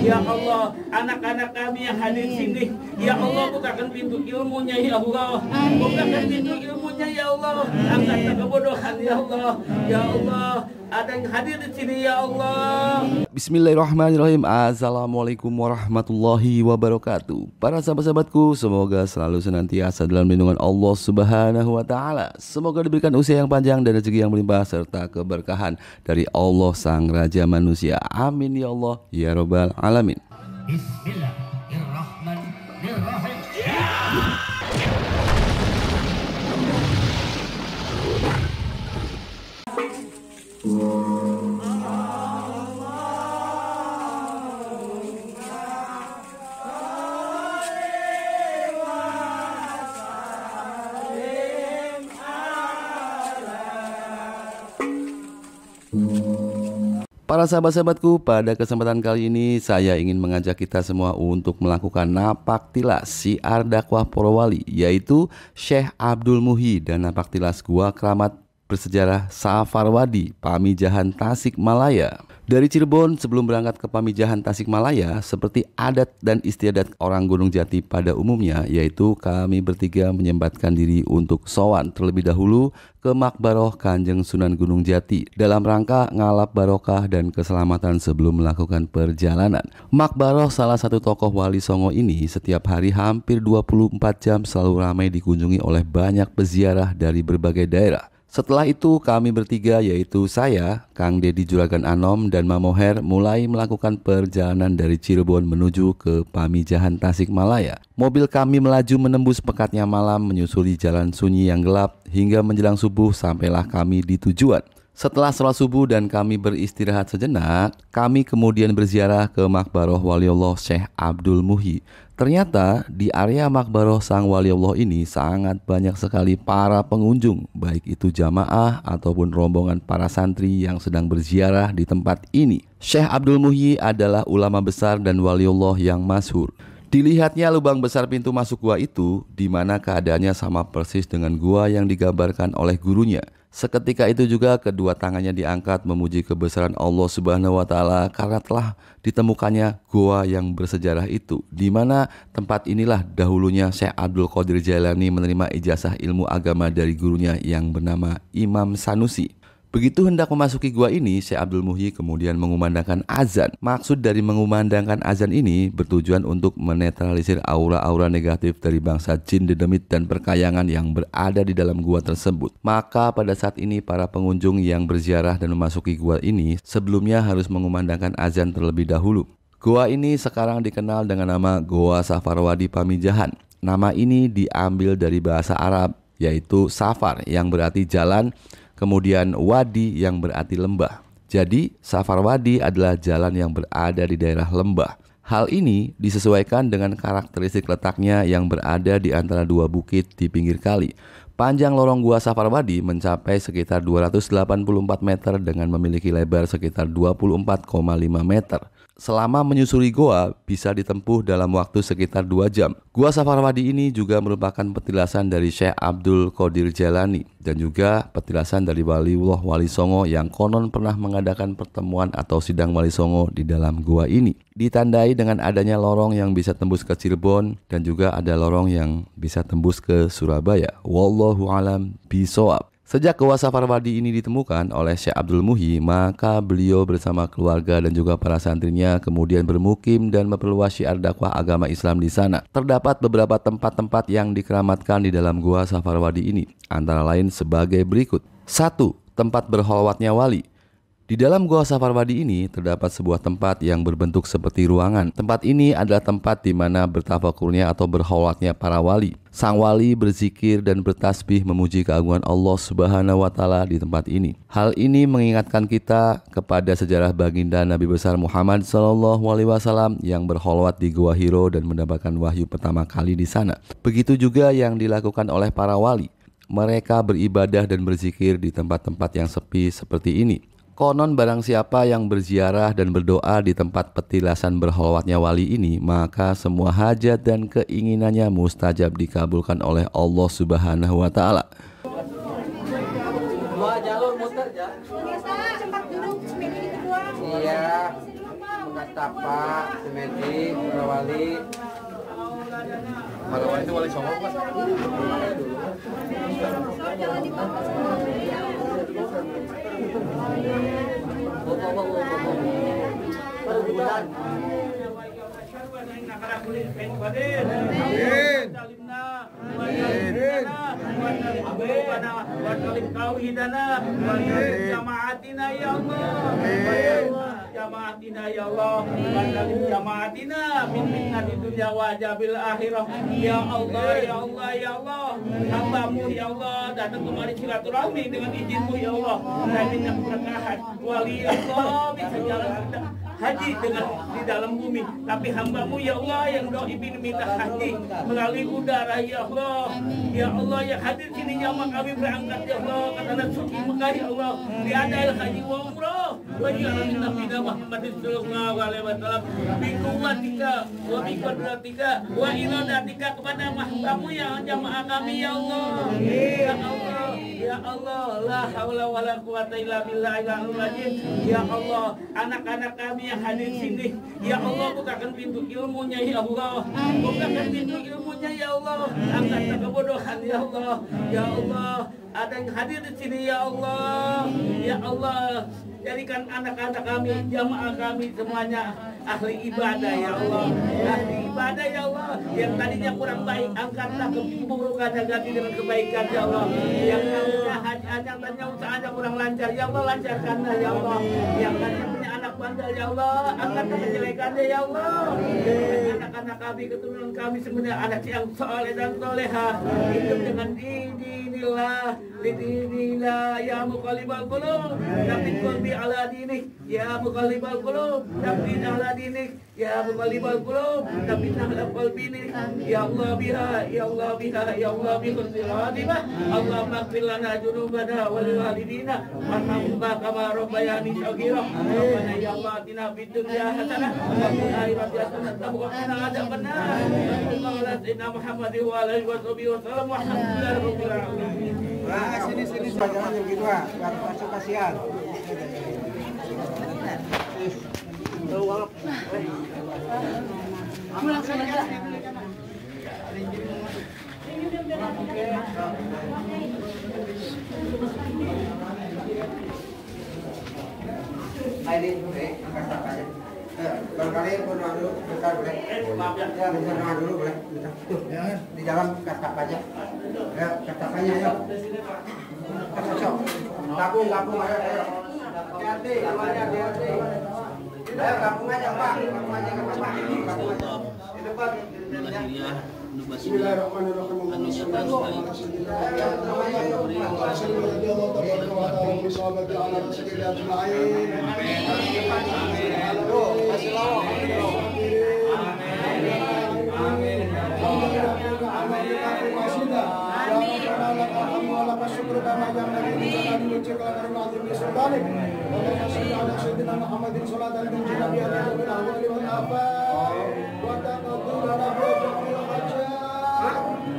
Ya Allah, anak-anak kami yang hadir di sini, ya Allah, bukakan pintu ilmunya ya Allah. Bukakan pintu ilmunya ya Allah. Angkat kebodohan ya Allah. Ya Allah, ada yang hadir di sini ya Allah. Bismillahirrahmanirrahim. Assalamualaikum warahmatullahi wabarakatuh. Para sahabat-sahabatku, semoga selalu senantiasa dalam lindungan Allah Subhanahu wa taala. Semoga diberikan usia yang panjang dan rezeki yang melimpah serta keberkahan dari Allah Sang Raja Manusia. Amin ya Allah ya rabbal alamin. Bismillahirrahmanirrahim. Para sahabat-sahabatku, pada kesempatan kali ini saya ingin mengajak kita semua untuk melakukan napak tilas syiar dakwah para wali, yaitu Syekh Abdul Muhyi dan napak tilas Gua Keramat bersejarah Safarwadi, Pamijahan, Tasikmalaya. Dari Cirebon sebelum berangkat ke Pamijahan, Tasikmalaya, seperti adat dan istiadat orang Gunung Jati pada umumnya, yaitu kami bertiga menyempatkan diri untuk sowan terlebih dahulu ke Makbaroh Kanjeng Sunan Gunung Jati dalam rangka ngalap barokah dan keselamatan sebelum melakukan perjalanan. Makbaroh salah satu tokoh Wali Songo ini setiap hari hampir 24 jam selalu ramai dikunjungi oleh banyak peziarah dari berbagai daerah. Setelah itu kami bertiga, yaitu saya, Kang Dedi Juragan Anom, dan Mamoher mulai melakukan perjalanan dari Cirebon menuju ke Pamijahan, Tasikmalaya. Mobil kami melaju menembus pekatnya malam menyusuri jalan sunyi yang gelap hingga menjelang subuh sampailah kami di tujuan. Setelah sholat subuh dan kami beristirahat sejenak, kami kemudian berziarah ke Makbaroh Waliullah Syekh Abdul Muhyi. Ternyata di area Makbaroh Sang Waliullah ini sangat banyak sekali para pengunjung, baik itu jamaah ataupun rombongan para santri yang sedang berziarah di tempat ini. Syekh Abdul Muhyi adalah ulama besar dan waliullah yang masyhur. Dilihatnya lubang besar pintu masuk gua itu, di mana keadaannya sama persis dengan gua yang digambarkan oleh gurunya. Seketika itu juga kedua tangannya diangkat memuji kebesaran Allah Subhanahu wa taala karena telah ditemukannya gua yang bersejarah itu, di mana tempat inilah dahulunya Syekh Abdul Qadir Jailani menerima ijazah ilmu agama dari gurunya yang bernama Imam Sanusi. Begitu hendak memasuki gua ini, Syekh Abdul Muhyi kemudian mengumandangkan azan. Maksud dari mengumandangkan azan ini bertujuan untuk menetralisir aura-aura negatif dari bangsa jin, dedemit, dan perkayangan yang berada di dalam gua tersebut. Maka pada saat ini para pengunjung yang berziarah dan memasuki gua ini sebelumnya harus mengumandangkan azan terlebih dahulu. Gua ini sekarang dikenal dengan nama Goa Safarwadi Pamijahan. Nama ini diambil dari bahasa Arab, yaitu safar yang berarti jalan, kemudian wadi yang berarti lembah. Jadi Safarwadi adalah jalan yang berada di daerah lembah. Hal ini disesuaikan dengan karakteristik letaknya yang berada di antara dua bukit di pinggir kali. Panjang lorong gua Safarwadi mencapai sekitar 284 meter dengan memiliki lebar sekitar 24,5 meter. Selama menyusuri goa bisa ditempuh dalam waktu sekitar 2 jam. Gua Safarwadi ini juga merupakan petilasan dari Syekh Abdul Qadir Jailani dan juga petilasan dari Waliullah Wali Songo yang konon pernah mengadakan pertemuan atau sidang Wali Songo di dalam gua ini. Ditandai dengan adanya lorong yang bisa tembus ke Cirebon dan juga ada lorong yang bisa tembus ke Surabaya. Wallahu alam bishawab. Sejak Goa Safarwadi ini ditemukan oleh Syekh Abdul Muhyi, maka beliau bersama keluarga dan juga para santrinya kemudian bermukim dan memperluas syiar dakwah agama Islam di sana. Terdapat beberapa tempat-tempat yang dikeramatkan di dalam Goa Safarwadi ini, antara lain sebagai berikut. 1. Tempat berholwatnya wali. Di dalam Goa Safarwadi ini terdapat sebuah tempat yang berbentuk seperti ruangan. Tempat ini adalah tempat di mana bertafakurnya atau berholwatnya para wali. Sang wali berzikir dan bertasbih memuji keagungan Allah Subhanahu wa taala di tempat ini. Hal ini mengingatkan kita kepada sejarah baginda Nabi besar Muhammad SAW yang berholwat di Gua Hiro dan mendapatkan wahyu pertama kali di sana. Begitu juga yang dilakukan oleh para wali. Mereka beribadah dan berzikir di tempat-tempat yang sepi seperti ini. Konon barang siapa yang berziarah dan berdoa di tempat petilasan berholwatnya wali ini, maka semua hajat dan keinginannya mustajab dikabulkan oleh Allah Subhanahu wa taala. Dua jalur muter ya. Cepat duduk, sepeda itu doang. Iya. Tapak, Semedi, Wali. Wali itu Wali Songo Mas. Jamaatina ya Allah, jamaatina ya Allah, jamaatina min fitnati dunya wa azabil akhirah. Ya Allah, ya Allah, ya Allah, hamba-Mu ya Allah datang kemari silaturahmi dengan izin-Mu ya Allah. Saya minta keberkahan wali Allah bisa jalan haji dengan di dalam bumi, tapi hamba-Mu ya Allah yang doi minta haji melalui udara ya Allah. Ya Allah yang hadir sini jamaah kami berangkat ya Allah ke tanah suci Mekah ya Allah, diadain haji wa umrah wa jalan Nabi Muhammad sallallahu alaihi wasallam bi quwwatika wa bi qudratika wa iradatika kepada hamba-Mu yang jamaah kami ya Allah. Ya Allah, ya Allah, la haula wala quwata illa billahil azim. Ya Allah, anak-anak kami yang hadir sini ya Allah, bukakan pintu ilmunya ya Allah, bukakan pintu ilmunya ya Allah, angkat kebodohan ya Allah. Ya Allah, ada yang hadir di sini ya Allah, ya Allah, jadikan anak-anak kami, jamaah kami semuanya ahli ibadah ya Allah, ahli ibadah ya Allah. Yang tadinya kurang baik, angkatlah keburukannya ganti dengan kebaikan ya Allah. Yang tadinya usahanya kurang lancar ya Allah, lancarkanlah ya Allah. Yang tadinya punya anak bandel ya Allah, angkatlah kejelekannya ya Allah. Anak-anak kami, keturunan kami semuanya anak yang soleh dan soleha, hidup dengan dinillah, lidinillah ya muqallibal qulub, tapi qalbi ala dinik ya muqallibal qulub, tapi ala dinik ya muqallibal qulub, tapi ala qalbinik ya Allah biha, ya Allah biha, ya Allah bi husnil khatimah. Allahumma ighfir lana dzunubana wa lil walidina warhamhuma kama rabbayani shaghira. Rabbana ya Allah atina fid dunya hasanah wa fil akhirati hasanah wa qina adzabannar. Sallallahu alaihi Muhammad wa alihi wasallam walhamdulillahi rabbil alamin. Nah, sini jangan yang gitu ah, biar masuk kasihan. Langsung aja. Ini kasih aja. Barangkali berdoa dulu, bentar boleh. Ya, berdoa dulu boleh. Bentar. Tuh, di dalam kasih aja. Ya, kasih aja ya. Kasih. Gabung ayo. Hati-hati, awalnya hati-hati. Ayo gabung aja, Pak. Gabung aja ke Bapak. Gabung aja. Di depan.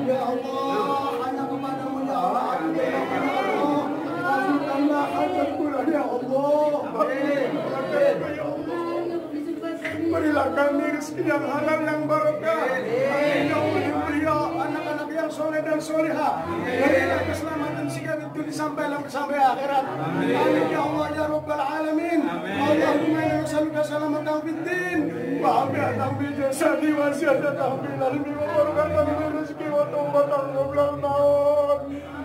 Ya Allah, hanya kepadamu ya Allah, kabulkanlah hajat bulan ya Allah. Berilah kami rezeki yang halal yang barokah. Ya Allah, berilah anak-anak yang soleh dan soleha. Berilah keselamatan sikap itu sampai akhirat. Amin ya Allah ya Rabbal alamin. Allahumma inna nas'aluka salamatan fid din wa afiatan fil jasadi wa ziyadatan fil ilmi wa barakatan fil rizqi wa tawbatan qabla al-maut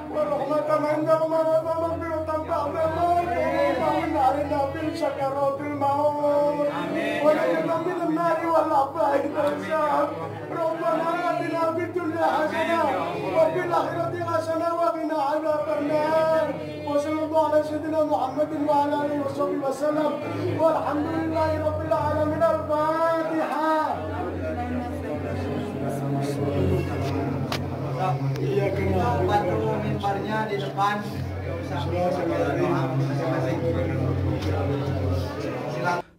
wa rahmatan 'inda al-maut wa maghfiratan ba'da al-maut wa min 'alaina fil sakaratil maut wa najatan min an-nar wal 'adhabi al-shaq. Rabbana atina fid dunya hasanah wa fil akhirati hasanah wa qina 'adzaban nar. Wa sallallahu ala sayyidina Muhammadin wa ala alihi wa sahbihi wa sallam. Walhamdulillahi rabbil alamin. Al-Fatihah. Iya, kena bantu mimbarnya di depan.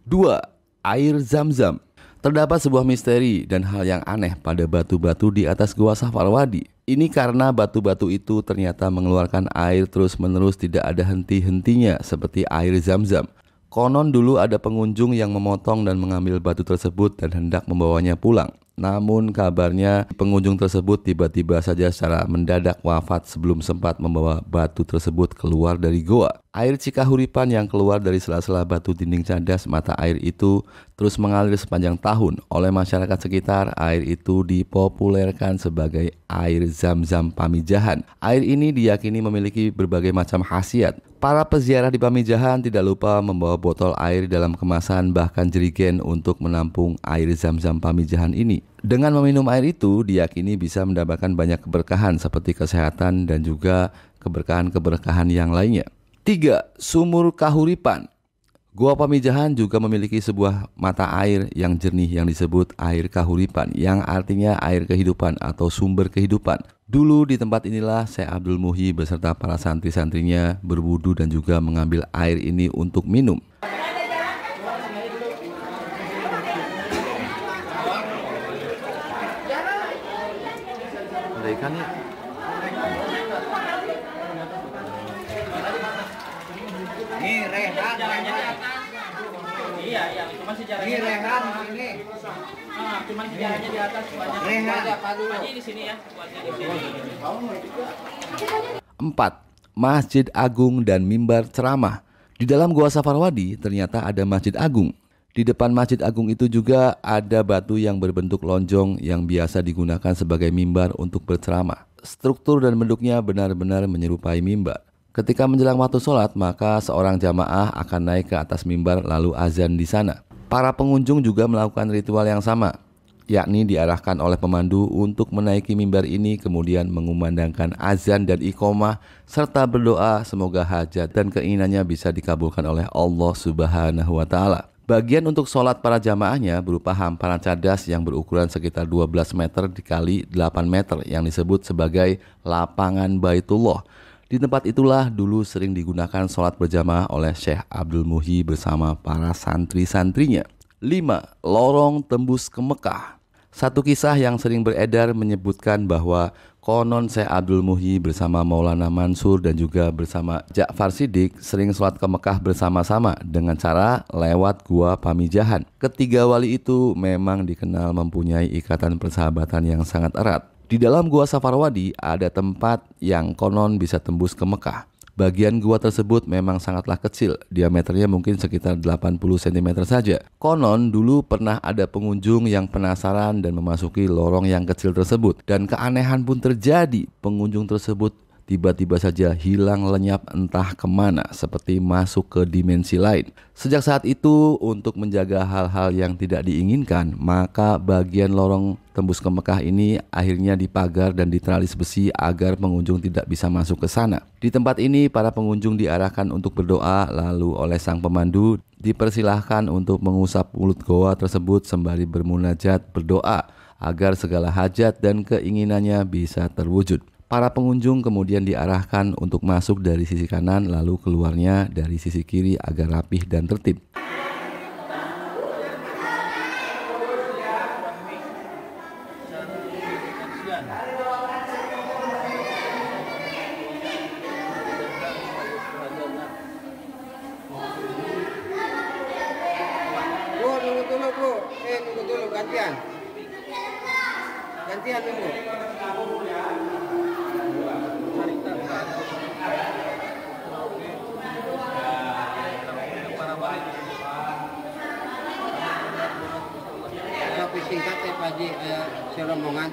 Dua, air Zam-Zam. Terdapat sebuah misteri dan hal yang aneh pada batu-batu di atas Gua Safarwadi. Ini karena batu-batu itu ternyata mengeluarkan air terus-menerus, tidak ada henti-hentinya seperti air Zam-Zam. Konon dulu ada pengunjung yang memotong dan mengambil batu tersebut dan hendak membawanya pulang. Namun kabarnya pengunjung tersebut tiba-tiba saja secara mendadak wafat sebelum sempat membawa batu tersebut keluar dari goa. Air Cikahuripan yang keluar dari sela-sela batu dinding cadas mata air itu terus mengalir sepanjang tahun. Oleh masyarakat sekitar, air itu dipopulerkan sebagai air Zam-Zam Pamijahan. Air ini diyakini memiliki berbagai macam khasiat. Para peziarah di Pamijahan tidak lupa membawa botol air dalam kemasan bahkan jerigen untuk menampung air Zam-Zam Pamijahan ini. Dengan meminum air itu diyakini bisa mendapatkan banyak keberkahan seperti kesehatan dan juga keberkahan-keberkahan yang lainnya. 3. Sumur Kahuripan. Gua Pamijahan juga memiliki sebuah mata air yang jernih yang disebut air Kahuripan, yang artinya air kehidupan atau sumber kehidupan. Dulu di tempat inilah Syekh Abdul Muhyi beserta para santri-santrinya berwudu dan juga mengambil air ini untuk minum. Ada ikannya. Ini Rehan. Iya, cuma sejarahnya. Ini Rehan ini. Cuman sejarahnya di atas banyak. Rehan. Aja di sini ya, buatnya di sini. 4. Masjid Agung dan mimbar ceramah. Di dalam Gua Safarwadi ternyata ada Masjid Agung. Di depan Masjid Agung itu juga ada batu yang berbentuk lonjong yang biasa digunakan sebagai mimbar untuk berceramah. Struktur dan bentuknya benar-benar menyerupai mimbar. Ketika menjelang waktu sholat, maka seorang jamaah akan naik ke atas mimbar lalu azan di sana. Para pengunjung juga melakukan ritual yang sama, yakni diarahkan oleh pemandu untuk menaiki mimbar ini kemudian mengumandangkan azan dan iqomah serta berdoa semoga hajat dan keinginannya bisa dikabulkan oleh Allah Subhanahu wa Ta'ala. Bagian untuk sholat para jamaahnya berupa hamparan cadas yang berukuran sekitar 12 meter dikali 8 meter yang disebut sebagai lapangan Baitullah. Di tempat itulah dulu sering digunakan sholat berjamaah oleh Syekh Abdul Muhyi bersama para santri-santrinya. 5. Lorong tembus ke Mekah. Satu kisah yang sering beredar menyebutkan bahwa konon Syekh Abdul Muhyi bersama Maulana Mansur dan juga bersama Ja'far Shiddiq sering sholat ke Mekah bersama-sama dengan cara lewat Gua Pamijahan. Ketiga wali itu memang dikenal mempunyai ikatan persahabatan yang sangat erat. Di dalam Gua Safarwadi ada tempat yang konon bisa tembus ke Mekah. Bagian gua tersebut memang sangatlah kecil, diameternya mungkin sekitar 80 cm saja. Konon dulu pernah ada pengunjung yang penasaran dan memasuki lorong yang kecil tersebut. Dan keanehan pun terjadi, pengunjung tersebut tiba-tiba saja hilang lenyap entah kemana, seperti masuk ke dimensi lain. Sejak saat itu, untuk menjaga hal-hal yang tidak diinginkan, maka bagian lorong tembus ke Mekah ini akhirnya dipagar dan diteralis besi agar pengunjung tidak bisa masuk ke sana. Di tempat ini, para pengunjung diarahkan untuk berdoa, lalu oleh sang pemandu dipersilahkan untuk mengusap mulut goa tersebut sembari bermunajat berdoa agar segala hajat dan keinginannya bisa terwujud. Para pengunjung kemudian diarahkan untuk masuk dari sisi kanan lalu keluarnya dari sisi kiri agar rapih dan tertib. Tunggu dulu, gantian. Gantian dulu. Tapi singkat ya Pak Haji, serombongan.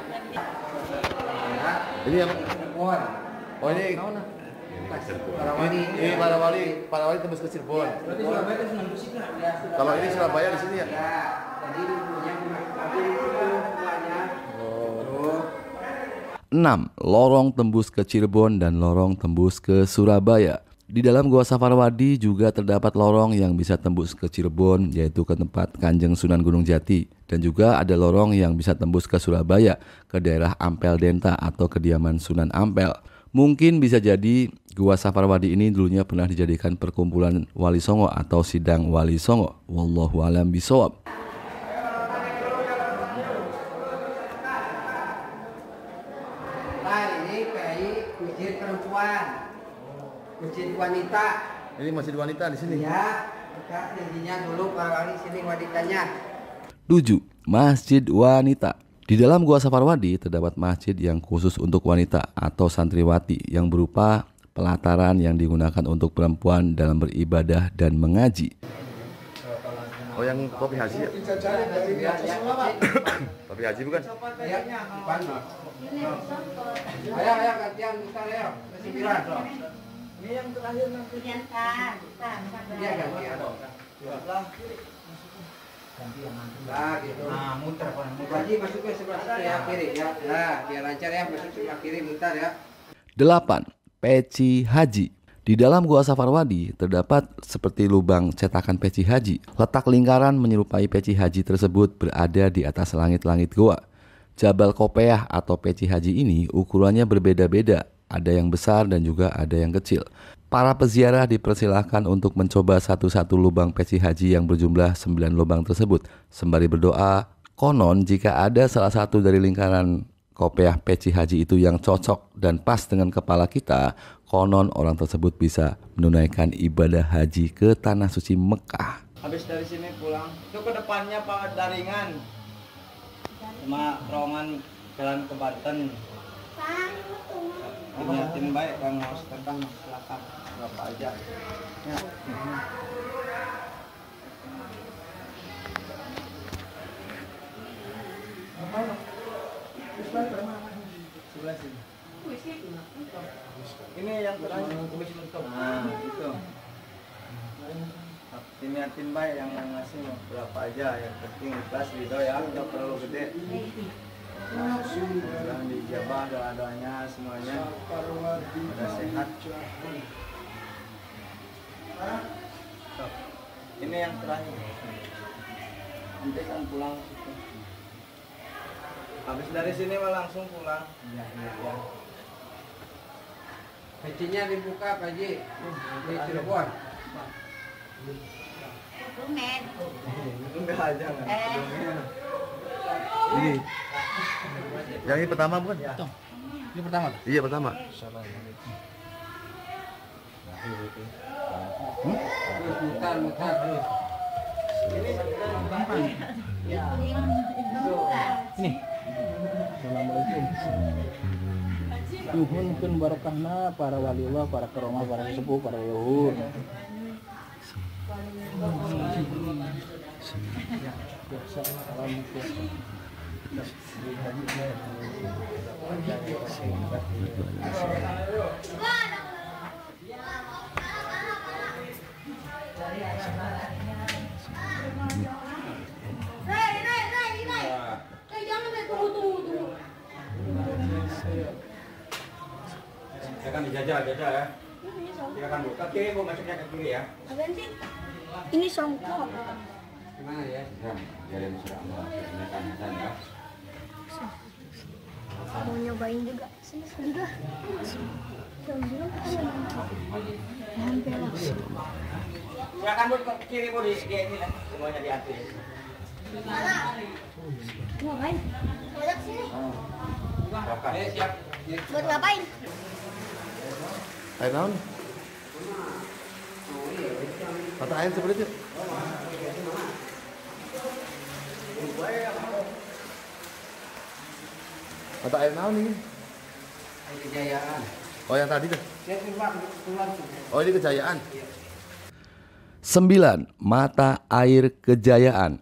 Ini apa? Oh ini para wali tembus ke Cirebon. Kalau ini Surabaya di sini ya? Jadi yang 6. Lorong tembus ke Cirebon dan lorong tembus ke Surabaya. Di dalam Gua Safarwadi juga terdapat lorong yang bisa tembus ke Cirebon, yaitu ke tempat Kanjeng Sunan Gunung Jati. Dan juga ada lorong yang bisa tembus ke Surabaya, ke daerah Ampel Denta atau kediaman Sunan Ampel. Mungkin bisa jadi Gua Safarwadi ini dulunya pernah dijadikan perkumpulan Wali Songo atau sidang Wali Songo. Wallahu a'lam bishawab. ini kayak masjid perempuan, masjid wanita. Ini masjid wanita di sini. Ya, Buka tingginya dulu Pak Wali, sini wanitanya. 7. Masjid Wanita. Di dalam Gua Safarwadi terdapat masjid yang khusus untuk wanita atau santriwati yang berupa pelataran yang digunakan untuk perempuan dalam beribadah dan mengaji. Oh, yang kopi haji ya? Kopi haji bukan? Ya, depan. Ayo gantian mutar ya. Kesembilan. Ini yang terakhir nanti. Iya gantian. Nah gitu. Nah muter Pak. Haji masuk ke sebelah situ ya kiri ya. Nah biar lancar ya, masuk sebelah kiri mutar ya. 8. Peci haji. Di dalam Gua Safarwadi terdapat seperti lubang cetakan peci haji. Letak lingkaran menyerupai peci haji tersebut berada di atas langit-langit gua. Jabal Kopeah atau peci haji ini ukurannya berbeda-beda. Ada yang besar dan juga ada yang kecil. Para peziarah dipersilahkan untuk mencoba satu-satu lubang peci haji yang berjumlah 9 lubang tersebut. Sembari berdoa, konon jika ada salah satu dari lingkaran kopeah peci haji itu yang cocok dan pas dengan kepala kita, konon orang tersebut bisa menunaikan ibadah haji ke Tanah Suci Mekah. Habis dari sini pulang, itu ke depannya Pak Daringan sama terowongan jalan ke Banten. Ingatin baik Kang Mas tentang silakan berapa aja. Ya. Sebelah sini. Ini yang terakhir. Nah, itu. Diniatin baik yang ngasih berapa aja, yang penting ikhlas ridho ya, nggak perlu gede. Jangan dijabah doa-doanya semuanya. Udah sehat. Ini yang terakhir. Nanti kan pulang. Habis dari sini mah langsung pulang. Ya. Pecinya dibuka Pak Haji. Di Cirebon. Enggak aja enggak. Ini. Yang ini pertama bukan? Ini pertama. Iya pertama. Mutar. Ini. Assalamualaikum. Nuhunkeun barokahna para waliullah, para karomah, para sepuh, para leluhur. Silakan dijajal ya. Silakan buka kiri, Bu, masuknya ke kiri ya. Apaan sih? Ini songkok. Gimana ya? Mau nyobain juga. Sini juga. Hampir lah. Silakan Bu ke kiri, Bu, di sini lah. Semuanya diatur. Ngapain? Banyak sini. Siap. Buat ngapain? Air naon? Mata air seperti itu. Mata air naon ini? Kejayaan. Oh yang tadi tuh. Saya keluar. Oh ini Kejayaan. 9. Mata air Kejayaan.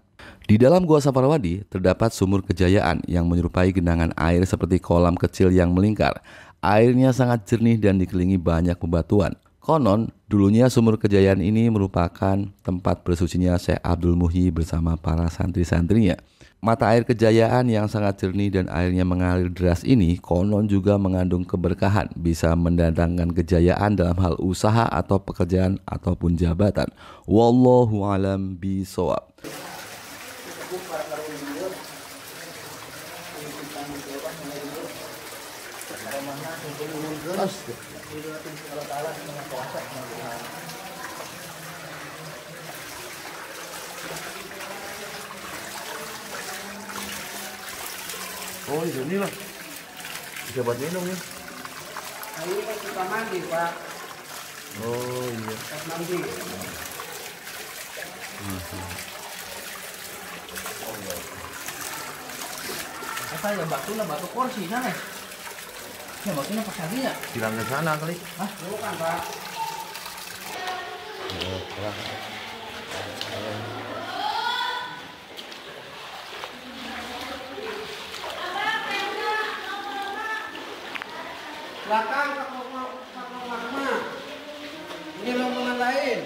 Di dalam Gua Safarwadi terdapat sumur Kejayaan yang menyerupai genangan air seperti kolam kecil yang melingkar. Airnya sangat jernih dan dikelilingi banyak bebatuan. Konon, dulunya sumur Kejayaan ini merupakan tempat bersucinya Syekh Abdul Muhyi bersama para santri-santrinya. Mata air Kejayaan yang sangat jernih dan airnya mengalir deras ini konon juga mengandung keberkahan, bisa mendatangkan kejayaan dalam hal usaha atau pekerjaan ataupun jabatan. Wallahu a'lam bishawab. Oh ini lah, bisa buat minum ya. Ini kan kita mandi Pak. Oh iya. Pas mandi. Kata ya batu kursi sana. Ya batunya pas lagi ya. Silang ke sana kali. Hah? Bukan, Pak. Belakang ke rumah. Ini rombongan lain.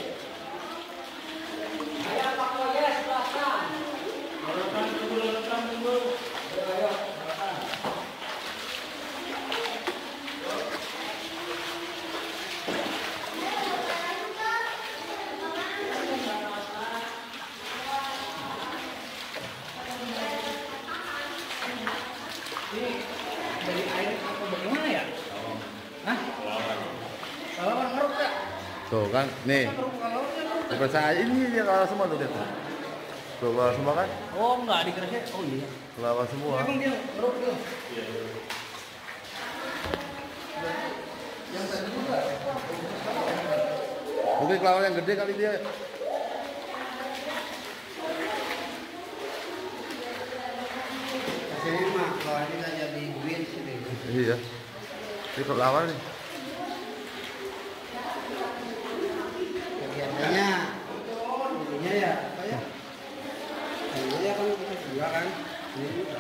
Dari air apa bagaimana ya? Hah? Kalau orang ngeruk ya? Tuh kan, nih. Percaya ini dia kalah semua tuh dia. Tuh kalah semua kan? Oh enggak dikasih. Oh iya. Kalah semua. Emang dia ngeruk dia. Mungkin kelawar yang gede kali dia. Sini mah kalau ini nggak jadi duit sini. Iya. Ini kelawar nih. Biasanya ininya ya apa ya? Ininya kan kita jual kan. Ini juga.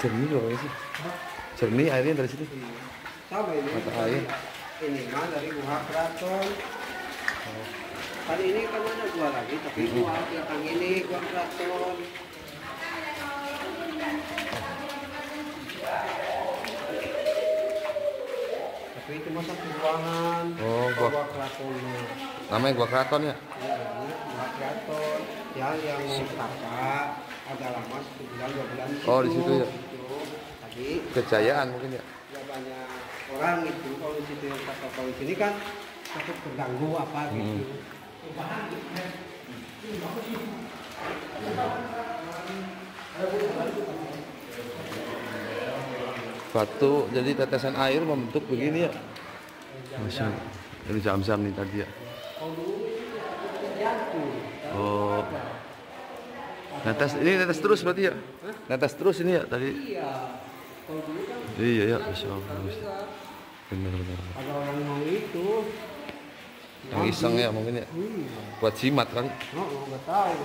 Jernih loh sih. Jernih airnya dari situ. Sama ini. Mata air. Ini mah dari Gua Keraton. Kali ini kan ada gua lagi, tapi gua belakang ini Gua Keraton. Tapi itu mah satu ruangan. Oh, Gua Keratonnya. Namanya Gua Keraton ya? Ya, ini Gua Keraton. Yang kakak agak lama 1 bulan 2 bulan. Oh, di situ ya? Tadi Kejayaan mungkin ya? ya banyak orang gitu. Kalau di situ kalau di sini kan takut terganggu apa gitu. Batu, jadi tetesan air membentuk begini ya? Masya Allah. Ini jam-jam nih tadi ya? Oh. Netes terus berarti ya? Netes terus ini ya tadi? Iya. Kalau dulu kan Iya ya, Masya Allah. Benar-benar. ada orang mau itu. Yang iseng ya mungkin ya? Iya. Buat jimat kali? Oh, nggak tahu.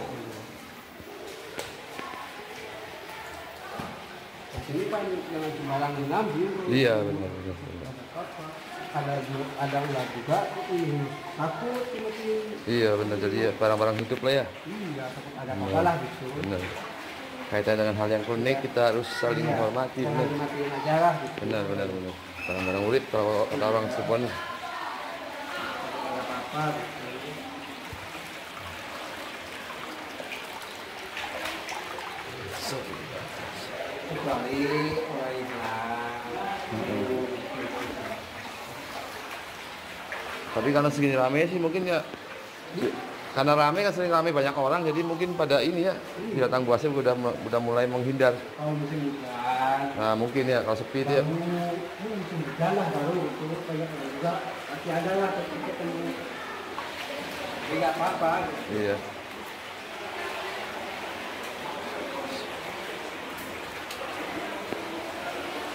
Ini kan jangan sembarang mengambil. Iya benar. Ada ular juga, takut mati. Iya benar, jadi ya barang-barang hidup lah ya. Iya, takut ada apa-apa gitu. Benar. Kaitan dengan hal yang klinik kita harus saling Iya, menghormati. jangan Benar. dimatiin aja lah gitu. Benar. Barang-barang urip kalau kata orang Cirebon. Ada apa-apa. Kecuali orang Islam. Tapi karena segini rame sih mungkin ya, karena rame kan sering rame banyak orang, jadi mungkin pada ini ya binatang buasnya udah mulai menghindar. Kalau musim hujan, Nah mungkin ya kalau sepi itu ya. musim hujan lah baru itu banyak orang juga masih ada lah ketemu. Jadi nggak apa-apa. Iya.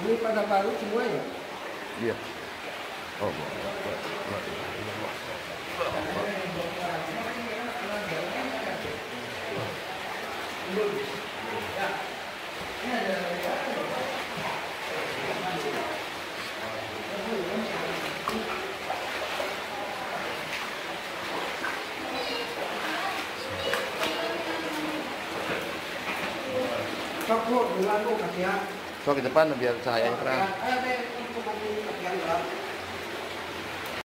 Ini pada baru semua ya. Iya. Oh. Sok bu, duluan bu, kasih ya. Sok ke depan biar cahayanya terang. Ayo,